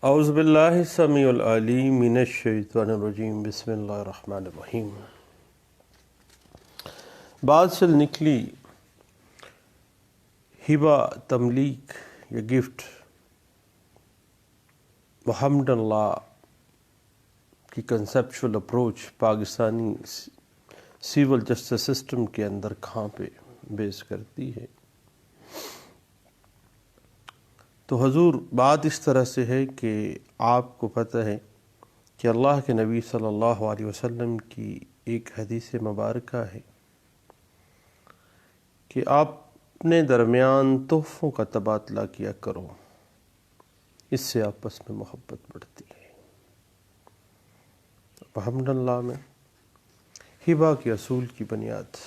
اعوذ باللہ السمیع العلیم من الشیطان الرجیم بسم اللہ الرحمن الرحیم۔ بات سے نکلی ہبہ، تملیک یا گفٹ محمد اللہ کی conceptual approach Pakistani civil justice system کے اندر کہاں پہ بیس کرتی ہے؟ تو حضور بات اس طرح سے ہے کہ آپ کو پتہ ہے کہ اللہ کے نبی صلی اللہ علیہ وسلم کی ایک حدیث مبارکہ ہے کہ آپ اپنے درمیان تحفوں کا تبادلہ کیا کرو، اس سے آپس میں محبت بڑھتی ہے۔ محمد اللہ میں ہبہ کے اصول کی بنیاد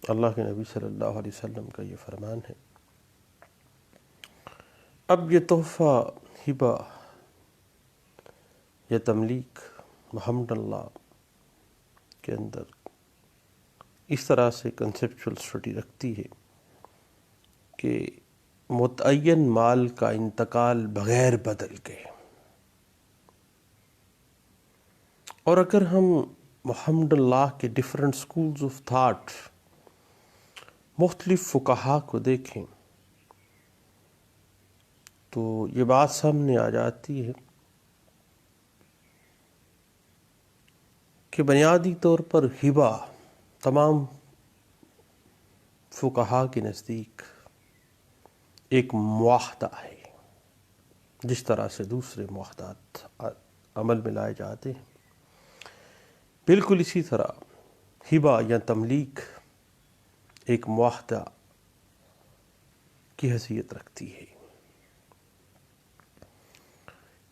اللہ کے نبی صلی اللہ علیہ وسلم کا یہ فرمان ہے۔ اب یہ تحفہ ہبہ یا تملیک محمد اللہ کے اندر اس طرح سے کنسیپچول اسٹڈی رکھتی ہے کہ متعین مال کا انتقال بغیر بدل کے، اور اگر ہم محمد اللہ کے ڈیفرنٹ سکولز آف تھاٹ، مختلف فقہا کو دیکھیں تو یہ بات سامنے آ جاتی ہے کہ بنیادی طور پر ہبہ تمام فقہا کے نزدیک ایک معاہدہ ہے، جس طرح سے دوسرے معاہدات عمل میں لائے جاتے ہیں، بالکل اسی طرح ہبہ یا تملیک ایک معاہدہ کی حیثیت رکھتی ہے،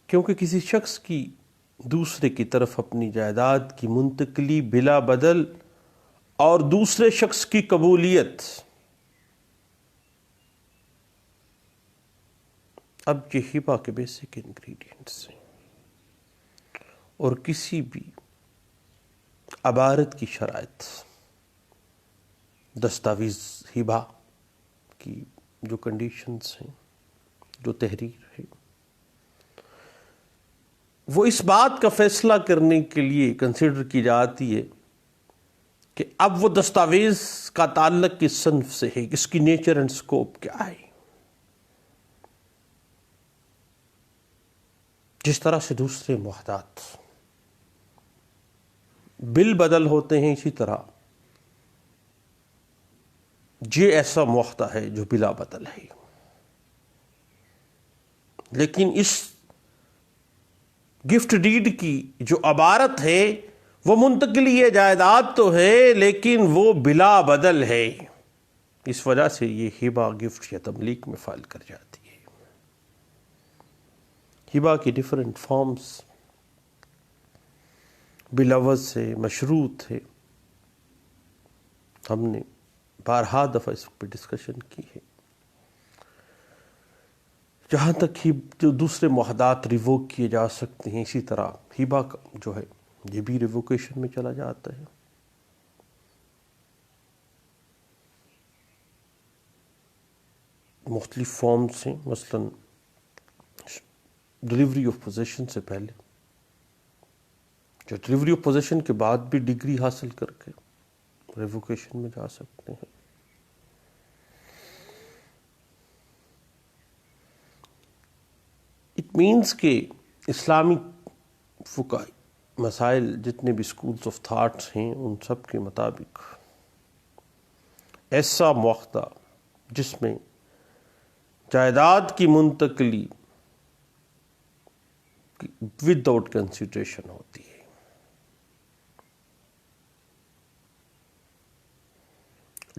کیونکہ کسی شخص کی دوسرے کی طرف اپنی جائیداد کی منتقلی بلا بدل اور دوسرے شخص کی قبولیت، اب یہ ہبہ کے بیسک انگریڈینٹس ہیں، اور کسی بھی عبارت کی شرائط، دستاویز ہبہ کی جو کنڈیشنز ہیں، جو تحریر ہے، وہ اس بات کا فیصلہ کرنے کے لیے کنسیڈر کی جاتی ہے کہ اب وہ دستاویز کا تعلق کس صنف سے ہے، اس کی نیچر اینڈ سکوپ کیا ہے۔ جس طرح سے دوسرے معاہدات بل بدل ہوتے ہیں، اسی طرح یہ ایسا معاہدہ ہے جو بلا بدل ہے، لیکن اس گفٹ ڈیڈ کی جو عبارت ہے وہ منتقلی جائیداد تو ہے لیکن وہ بلا بدل ہے، اس وجہ سے یہ ہبہ گفٹ یا تملیک میں فال کر جاتی ہے۔ ہبہ کی ڈیفرنٹ فارمز بلفظ سے مشروط ہے، ہم نے بارہا دفعہ اس پہ ڈسکشن کی ہے۔ جہاں تک ہی جو دوسرے معاہدات ریووک کیے جا سکتے ہیں، اسی طرح ہبہ کا جو ہے یہ بھی ریووکیشن میں چلا جاتا ہے۔ مختلف فارمز ہیں، مثلا ڈلیوری آف پوزیشن سے پہلے، جو ڈلیوری آف پوزیشن کے بعد بھی ڈگری حاصل کر کے ریووکیشن میں جا سکتے ہیں۔ اٹ مینس کہ اسلامی فقہی مسائل جتنے بھی سکولز آف تھاٹس ہیں، ان سب کے مطابق ایسا معاہدہ جس میں جائیداد کی منتقلی ود آؤٹ کنسیڈریشن ہوتی ہے،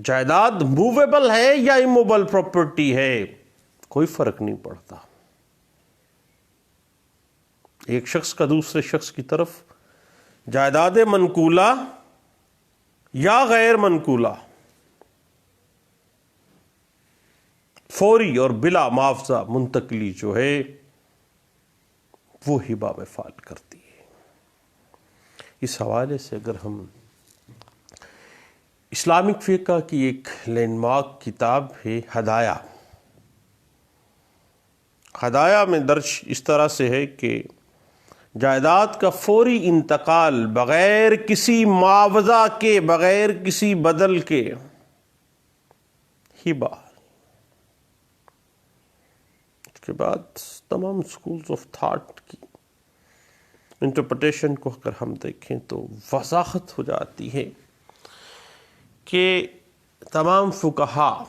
جائیداد موویبل ہے یا اموویبل پراپرٹی ہے، کوئی فرق نہیں پڑتا، ایک شخص کا دوسرے شخص کی طرف جائیداد منقولہ یا غیر منقولہ، فوری اور بلا معاوضہ منتقلی جو ہے وہ ہبہ میں فال کرتی ہے۔ اس حوالے سے اگر ہم اسلامک فقہ کی ایک لینڈ مارک کتاب ہے ہدایہ، ہدایہ میں درج اس طرح سے ہے کہ جائیداد کا فوری انتقال بغیر کسی معاوضہ کے، بغیر کسی بدل کے، ہبہ۔ اس کے بعد تمام سکولز آف تھاٹ کی انٹرپریٹیشن کو اگر ہم دیکھیں تو وضاحت ہو جاتی ہے کہ تمام فقہا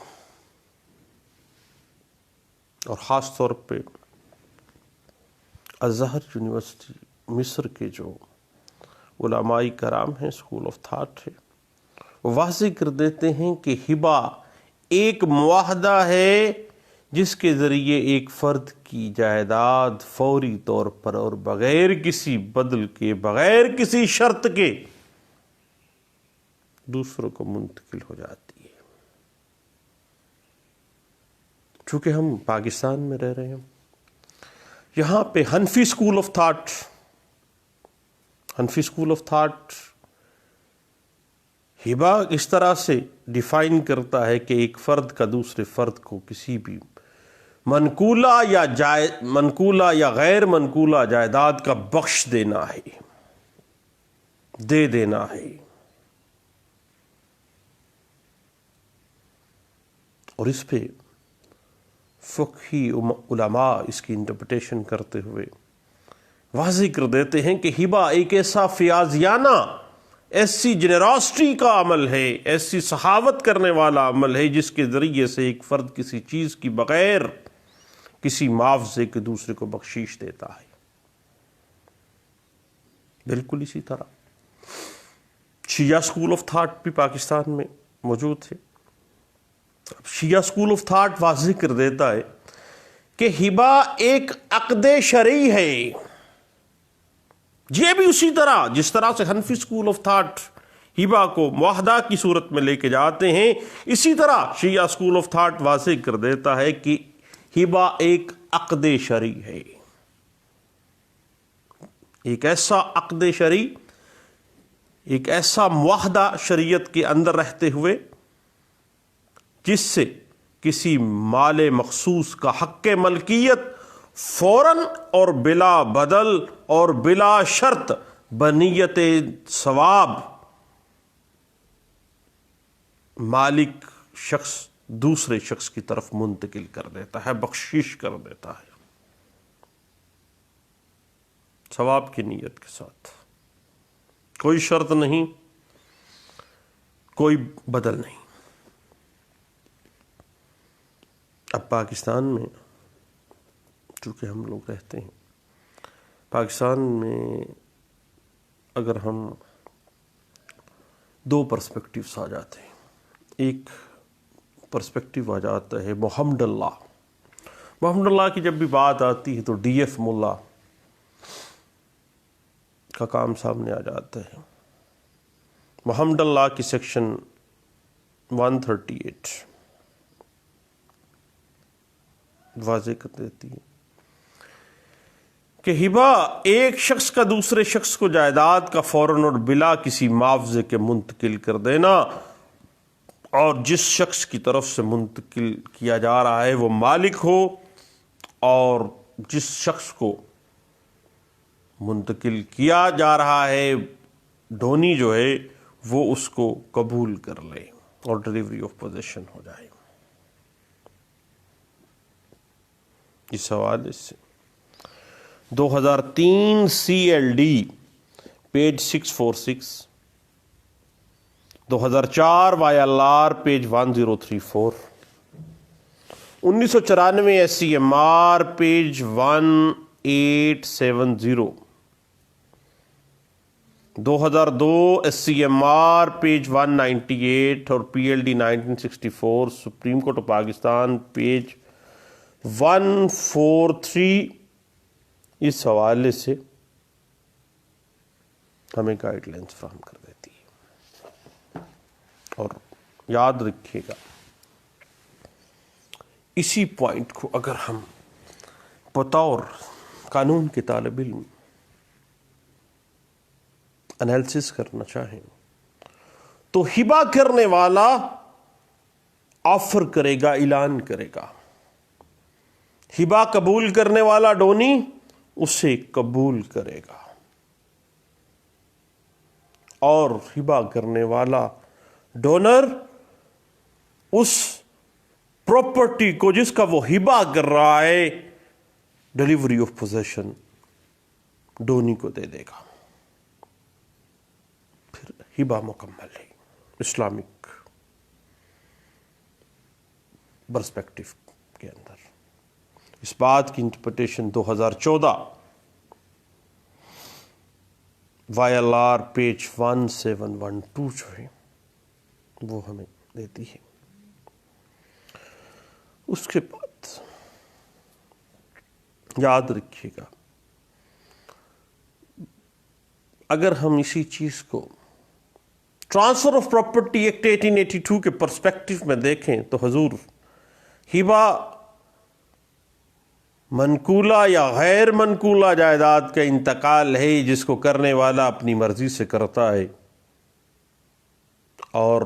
اور خاص طور پہ ازہر یونیورسٹی مصر کے جو علماء کرام ہیں، اسکول آف تھاٹ ہے، وہ واضح کر دیتے ہیں کہ ہبہ ایک معاہدہ ہے جس کے ذریعے ایک فرد کی جائیداد فوری طور پر اور بغیر کسی بدل کے، بغیر کسی شرط کے دوسروں کو منتقل ہو جاتی ہے۔ چونکہ ہم پاکستان میں رہ رہے ہیں، یہاں پہ حنفی اسکول آف تھاٹ ہبہ اس طرح سے ڈیفائن کرتا ہے کہ ایک فرد کا دوسرے فرد کو کسی بھی منقولہ یا غیر منقولہ جائیداد کا بخش دینا ہے، دے دینا ہے۔ اور اس پہ فقہی علماء اس کی انٹرپریٹیشن کرتے ہوئے واضح کر دیتے ہیں کہ ہبہ ایک ایسا فیاضیانہ، ایسی جنراسٹی کا عمل ہے، ایسی سخاوت کرنے والا عمل ہے جس کے ذریعے سے ایک فرد کسی چیز کی بغیر کسی معاوضے کے دوسرے کو بخشش دیتا ہے۔ بالکل اسی طرح شیعہ اسکول آف تھاٹ بھی پاکستان میں موجود ہے۔ شیعہ اسکول آف تھاٹ واضح کر دیتا ہے کہ ہبہ ایک عقد شرعی ہے۔ یہ بھی اسی طرح جس طرح سے حنفی اسکول آف تھاٹ ہبہ کو معاہدہ کی صورت میں لے کے جاتے ہیں، اسی طرح شیعہ اسکول آف تھاٹ واضح کر دیتا ہے کہ ہبہ ایک عقد شرعی ہے، ایک ایسا عقد شرعی، ایک ایسا معاہدہ شریعت کے اندر رہتے ہوئے جس سے کسی مال مخصوص کا حق ملکیت فوراً اور بلا بدل اور بلا شرط بنیت ثواب مالک شخص دوسرے شخص کی طرف منتقل کر دیتا ہے، بخشش کر دیتا ہے، ثواب کی نیت کے ساتھ، کوئی شرط نہیں، کوئی بدل نہیں۔ اب پاکستان میں چونکہ ہم لوگ رہتے ہیں، پاکستان میں اگر ہم دو پرسپیکٹیوز آ جاتے ہیں، ایک پرسپیکٹیو آ جاتا ہے محمد اللہ کی جب بھی بات آتی ہے تو ڈی ایف ملا کا کام سامنے آ جاتا ہے۔ محمد اللہ کی سیکشن 138 واضح کر دیتی ہے کہ ہبہ ایک شخص کا دوسرے شخص کو جائیداد کا فوراً اور بلا کسی معاوضے کے منتقل کر دینا، اور جس شخص کی طرف سے منتقل کیا جا رہا ہے وہ مالک ہو، اور جس شخص کو منتقل کیا جا رہا ہے ڈونی جو ہے وہ اس کو قبول کر لے اور ڈیلیوری آف پوزیشن ہو جائے۔ اس حوالے سے 2003 CLD page 646، 2004 YLR page 1034، 1994 SCMR page 1870، 2002 SCMR page 198 اور PLD 1964 supreme court of Pakistan page 143 اس حوالے سے ہمیں گائیڈ لائنز فراہم کر دیتی ہے۔ اور یاد رکھیے گا، اسی پوائنٹ کو اگر ہم بطور قانون کے طالب علم انالیسس کرنا چاہیں تو ہبہ کرنے والا آفر کرے گا، اعلان کرے گا ہبا قبول کرنے والا ڈونی اسے قبول کرے گا، اور ہبا کرنے والا ڈونر اس پراپرٹی کو جس کا وہ ہبا کر رہا ہے، ڈیلیوری آف پوزیشن ڈونی کو دے دے گا. پھر ہبا مکمل ہے اسلامک پرسپیکٹو کے اندر. اس بات کی انٹرپریٹیشن 2014 YLR پیج 1712 جو ہے وہ ہمیں دیتی ہے. اس کے بعد یاد رکھیے گا، اگر ہم اسی چیز کو ٹرانسفر آف پراپرٹی ایکٹ 1882 کے پرسپیکٹو میں دیکھیں تو حضور ہبا منقولہ یا غیر منقولہ جائیداد کا انتقال ہے جس کو کرنے والا اپنی مرضی سے کرتا ہے، اور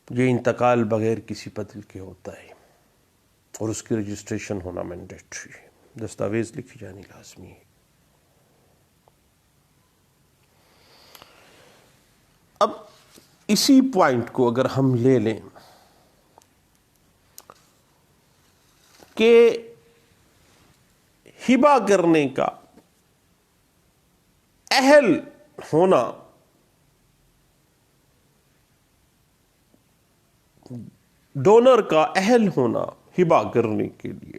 یہ انتقال بغیر کسی بدل کے ہوتا ہے، اور اس کی رجسٹریشن ہونا مینڈیٹری ہے، دستاویز لکھی جانی لازمی ہے. اب اسی پوائنٹ کو اگر ہم لے لیں کہ ہبا کرنے کا اہل ہونا ڈونر کا اہل ہونا ہبا کرنے کے لیے،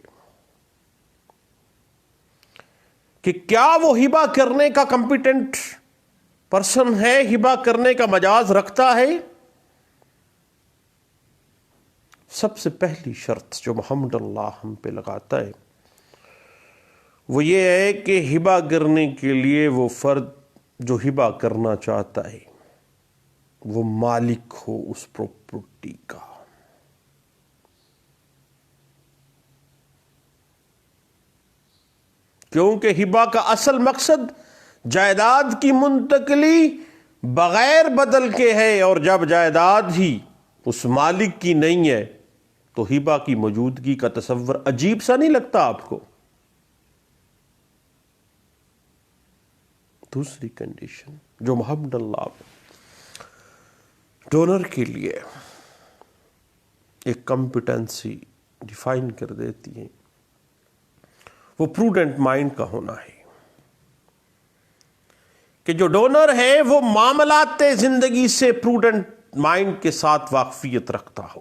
کہ کیا وہ ہبا کرنے کا کمپیٹنٹ پرسن ہے، ہبا کرنے کا مجاز رکھتا ہے. سب سے پہلی شرط جو محمد اللہ ہم پہ لگاتا ہے وہ یہ ہے کہ ہبا کرنے کے لیے وہ فرد جو ہبا کرنا چاہتا ہے وہ مالک ہو اس پراپرٹی کا. کیونکہ ہبا کا اصل مقصد جائیداد کی منتقلی بغیر بدل کے ہے، اور جب جائیداد ہی اس مالک کی نہیں ہے تو ہبا کی موجودگی کا تصور عجیب سا نہیں لگتا آپ کو. دوسری کنڈیشن جو محمد اللہ ڈونر کے لیے ایک کمپیٹنسی ڈیفائن کر دیتی ہے وہ پروڈنٹ مائنڈ کا ہونا ہے، کہ جو ڈونر ہے وہ معاملات زندگی سے پروڈنٹ مائنڈ کے ساتھ واقفیت رکھتا ہو،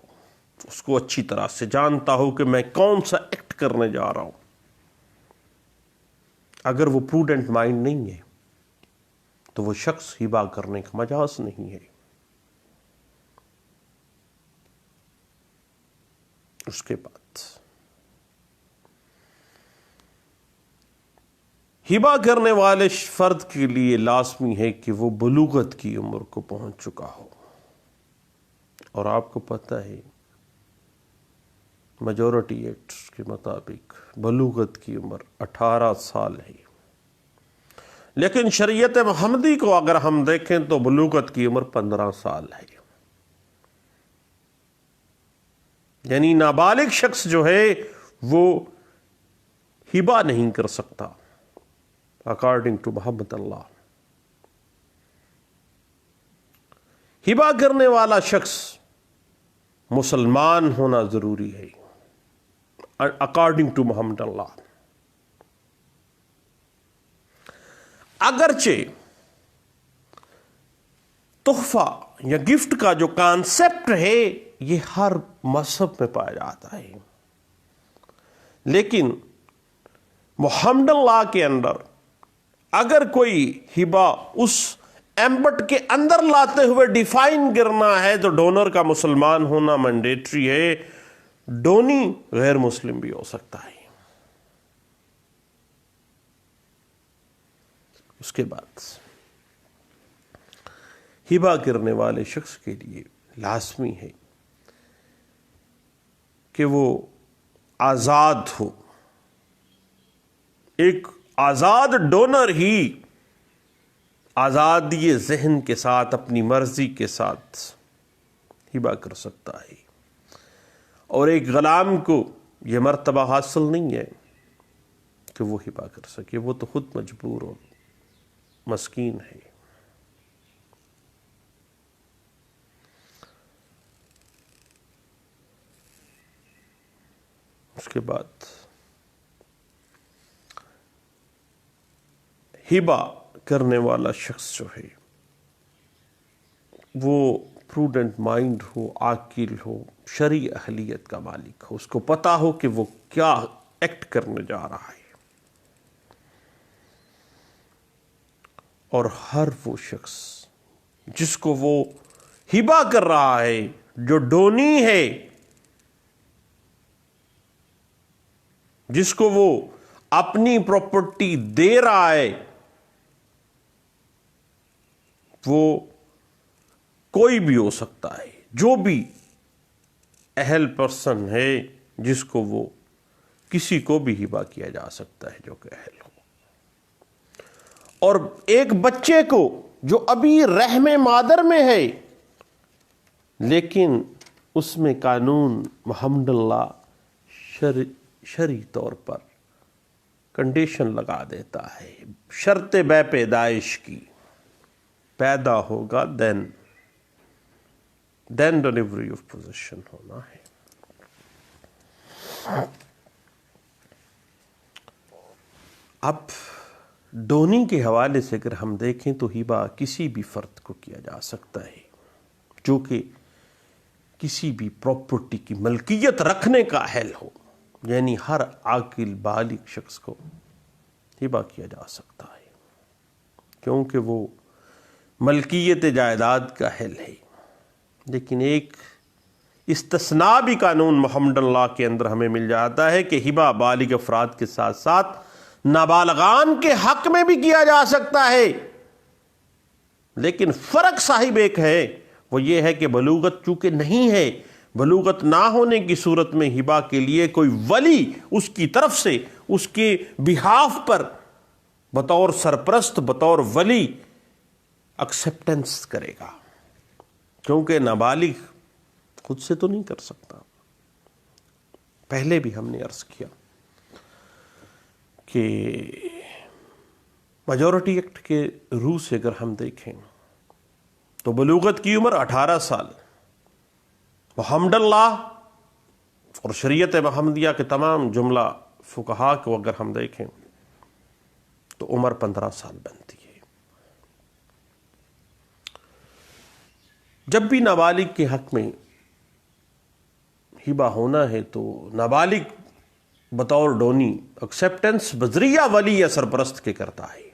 اس کو اچھی طرح سے جانتا ہو کہ میں کون سا ایکٹ کرنے جا رہا ہوں. اگر وہ پروڈنٹ مائنڈ نہیں ہے تو وہ شخص ہبا کرنے کا مجاز نہیں ہے. اس کے بعد ہبا کرنے والے فرد کے لیے لازمی ہے کہ وہ بلوغت کی عمر کو پہنچ چکا ہو، اور آپ کو پتہ ہے میجورٹی ایکٹس کے مطابق بلوغت کی عمر 18 سال ہے، لیکن شریعت محمدی کو اگر ہم دیکھیں تو بلوغت کی عمر 15 سال ہے. یعنی نابالغ شخص جو ہے وہ ہبا نہیں کر سکتا اکارڈنگ ٹو محمد اللہ. ہبا کرنے والا شخص مسلمان ہونا ضروری ہے اکارڈنگ ٹو محمد اللہ. اگرچہ تحفہ یا گفٹ کا جو کانسیپٹ ہے یہ ہر مذہب میں پایا جاتا ہے، لیکن محمد اللہ کے اندر اگر کوئی ہبا اس ایمبٹ کے اندر لاتے ہوئے ڈیفائن کرنا ہے تو ڈونر کا مسلمان ہونا مینڈیٹری ہے، ڈونی غیر مسلم بھی ہو سکتا ہے. اس کے بعد ہبا کرنے والے شخص کے لیے لازمی ہے کہ وہ آزاد ہو. ایک آزاد ڈونر ہی آزادی ذہن کے ساتھ اپنی مرضی کے ساتھ ہبا کر سکتا ہے، اور ایک غلام کو یہ مرتبہ حاصل نہیں ہے کہ وہ ہبہ کر سکے، وہ تو خود مجبور اور مسکین ہے۔ اس کے بعد ہبہ کرنے والا شخص جو ہے وہ پروڈنٹ مائنڈ ہو، عاقل ہو، شرعی اہلیت کا مالک ہو، اس کو پتہ ہو کہ وہ کیا ایکٹ کرنے جا رہا ہے۔ اور ہر وہ شخص جس کو وہ ہبہ کر رہا ہے، جو ڈونی ہے، جس کو وہ اپنی پراپرٹی دے رہا ہے، وہ کوئی بھی ہو سکتا ہے، جو بھی اہل پرسن ہے جس کو وہ کسی کو بھی ہبہ کیا جا سکتا ہے جو کہ اہل ہو۔ اور ایک بچے کو جو ابھی رحم مادر میں ہے، لیکن اس میں قانون محمد اللہ شرعی طور پر کنڈیشن لگا دیتا ہے، شرط بے پیدائش کی، پیدا ہوگا دین ڈلیوری آف پوزیشن ہونا ہے۔ اب ڈونی کے حوالے سے اگر ہم دیکھیں تو ہبہ کسی بھی فرد کو کیا جا سکتا ہے جو کہ کسی بھی پراپرٹی کی ملکیت رکھنے کا اہل ہو، یعنی ہر عاقل بالغ شخص کو ہبہ کیا جا سکتا ہے، کیونکہ وہ ملکیت جائیداد کا اہل ہے۔ لیکن ایک استثناء بھی قانون محمد اللہ کے اندر ہمیں مل جاتا ہے کہ ہبہ بالغ افراد کے ساتھ ساتھ نابالغان کے حق میں بھی کیا جا سکتا ہے، لیکن فرق صاحب ایک ہے، وہ یہ ہے کہ بلوغت چونکہ نہیں ہے، بلوغت نہ ہونے کی صورت میں ہبہ کے لیے کوئی ولی اس کی طرف سے اس کے بہاف پر بطور سرپرست، بطور ولی ایکسیپٹنس کرے گا، کیونکہ نابالغ خود سے تو نہیں کر سکتا۔ پہلے بھی ہم نے عرض کیا کہ میجورٹی ایکٹ کے روح سے اگر ہم دیکھیں تو بلوغت کی عمر 18 سال، محمد اللہ اور شریعت محمدیہ کے تمام جملہ فقہا کو اگر ہم دیکھیں تو عمر 15 سال بنتی ہے۔ جب بھی نابالغ کے حق میں ہبہ ہونا ہے تو نابالغ بطور ڈونی ایکسیپٹنس بذریعہ ولی یا سرپرست کے کرتا ہے۔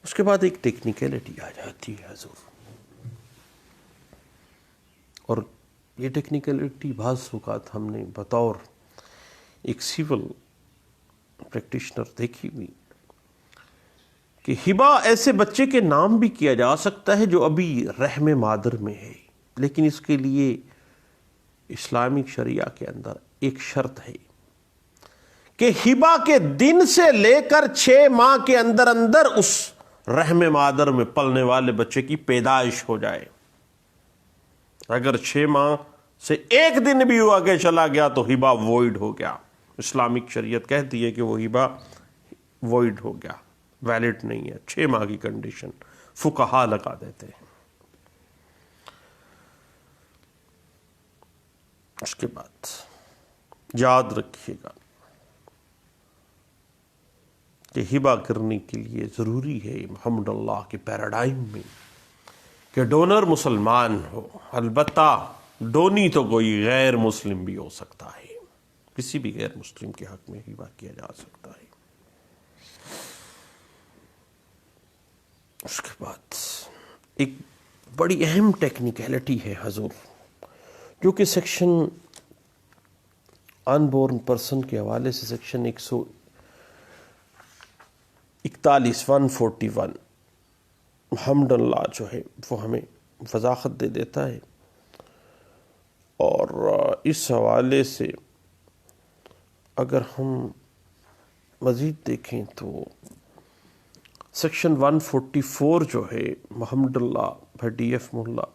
اس کے بعد ایک ٹیکنیکلٹی آ جاتی ہے حضور، اور یہ ٹیکنیکلٹی بعض اوقات ہم نے بطور ایک سول پریکٹیشنر دیکھی ہوئی کہ ہبہ ایسے بچے کے نام بھی کیا جا سکتا ہے جو ابھی رحم مادر میں ہے، لیکن اس کے لیے اسلامک شریعہ کے اندر ایک شرط ہے کہ ہبہ کے دن سے لے کر 6 ماہ کے اندر اندر اس رحم مادر میں پلنے والے بچے کی پیدائش ہو جائے۔ اگر 6 ماہ سے 1 دن بھی وہ آگے چلا گیا تو ہبہ وائڈ ہو گیا، اسلامک شریعت کہتی ہے کہ وہ ہبہ وائڈ ہو گیا، ویلڈ نہیں ہے، 6 ماہ کی کنڈیشن فقہا لگا دیتے ہیں۔ اس کے بعد یاد رکھیے گا کہ ہبہ کرنے کے لیے ضروری ہے محمد اللہ کے پیراڈائم میں کہ ڈونر مسلمان ہو، البتہ ڈونی تو کوئی غیر مسلم بھی ہو سکتا ہے، کسی بھی غیر مسلم کے حق میں ہبہ کیا جا سکتا ہے۔ اس کے بعد ایک بڑی اہم ٹیکنیکلٹی ہے حضور، جو کہ سیکشن ان بورن پرسن کے حوالے سے سیکشن 141 محمد اللہ جو ہے وہ ہمیں وضاحت دے دیتا ہے، اور اس حوالے سے اگر ہم مزید دیکھیں تو سیکشن 144 جو ہے محمد اللہ بھٹی ایف ملا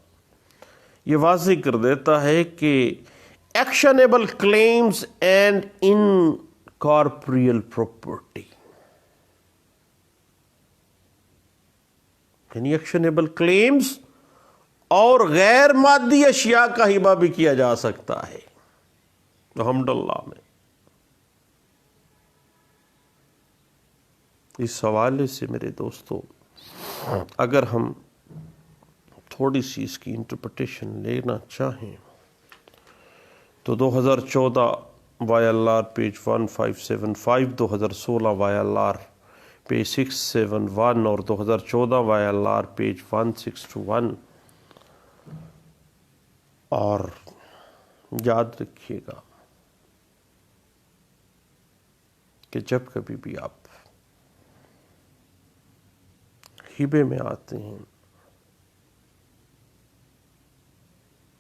یہ واضح کر دیتا ہے کہ actionable claims and incorporeal property. یعنی ایکشنیبل کلیمز اور غیر مادی اشیاء کا ہبہ بھی کیا جا سکتا ہے الحمد للہ میں. اس حوالے سے میرے دوستو اگر ہم تھوڑی سی اس کی انٹرپریٹیشن لینا چاہیں تو 2014 YLR پیج 1575, 2016 YLR پیج 671 اور 2014 YLR پیج 1621. اور یاد رکھیے گا کہ جب کبھی بھی آپ ہبے میں آتے ہیں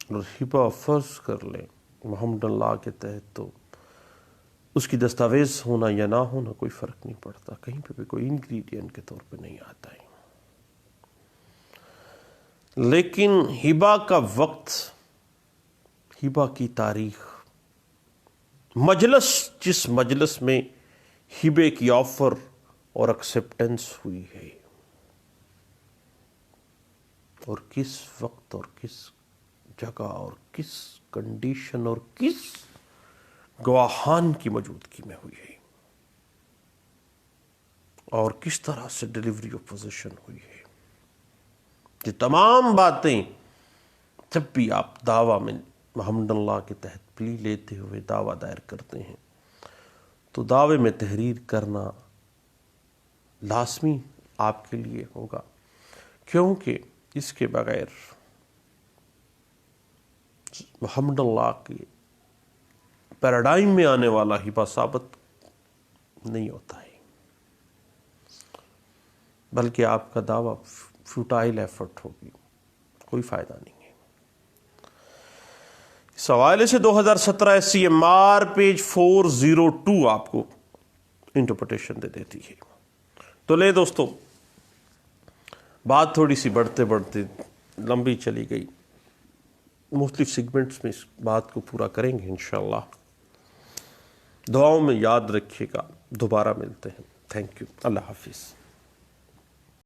اور ہبہ فرض کر لیں محمد اللہ کے تحت، تو اس کی دستاویز ہونا یا نہ ہونا کوئی فرق نہیں پڑتا، کہیں پہ بھی کوئی انگریڈینٹ کے طور پہ نہیں آتا ہے. لیکن ہبہ کا وقت، ہبہ کی تاریخ، مجلس، جس مجلس میں ہبے کی آفر اور ایکسیپٹنس ہوئی ہے، اور کس وقت اور کس جگہ اور کس کنڈیشن اور کس گواہان کی موجودگی میں ہوئی ہے، اور کس طرح سے ڈیلیوری آف پوزیشن ہوئی ہے. یہ تمام باتیں جب بھی آپ دعویٰ میں محمد اللہ کے تحت پلی لیتے ہوئے دعویٰ دائر کرتے ہیں تو دعوے میں تحریر کرنا لازمی آپ کے لیے ہوگا، کیونکہ اس کے بغیر محمد اللہ کے پیراڈائم میں آنے والا ہبہ ثابت نہیں ہوتا ہے، بلکہ آپ کا دعویٰ فیوٹائل ایفرٹ ہوگی، کوئی فائدہ نہیں ہے. اس حوالے سے 2017 SCMR پیج 402 آپ کو انٹرپریٹیشن دے دیتی ہے. تو لے دوستو، بات تھوڑی سی بڑھتے بڑھتے لمبی چلی گئی، مختلف سیگمنٹس میں اس بات کو پورا کریں گے انشاءاللہ. دعاؤں میں یاد رکھیے گا، دوبارہ ملتے ہیں. تھینک یو، اللہ حافظ.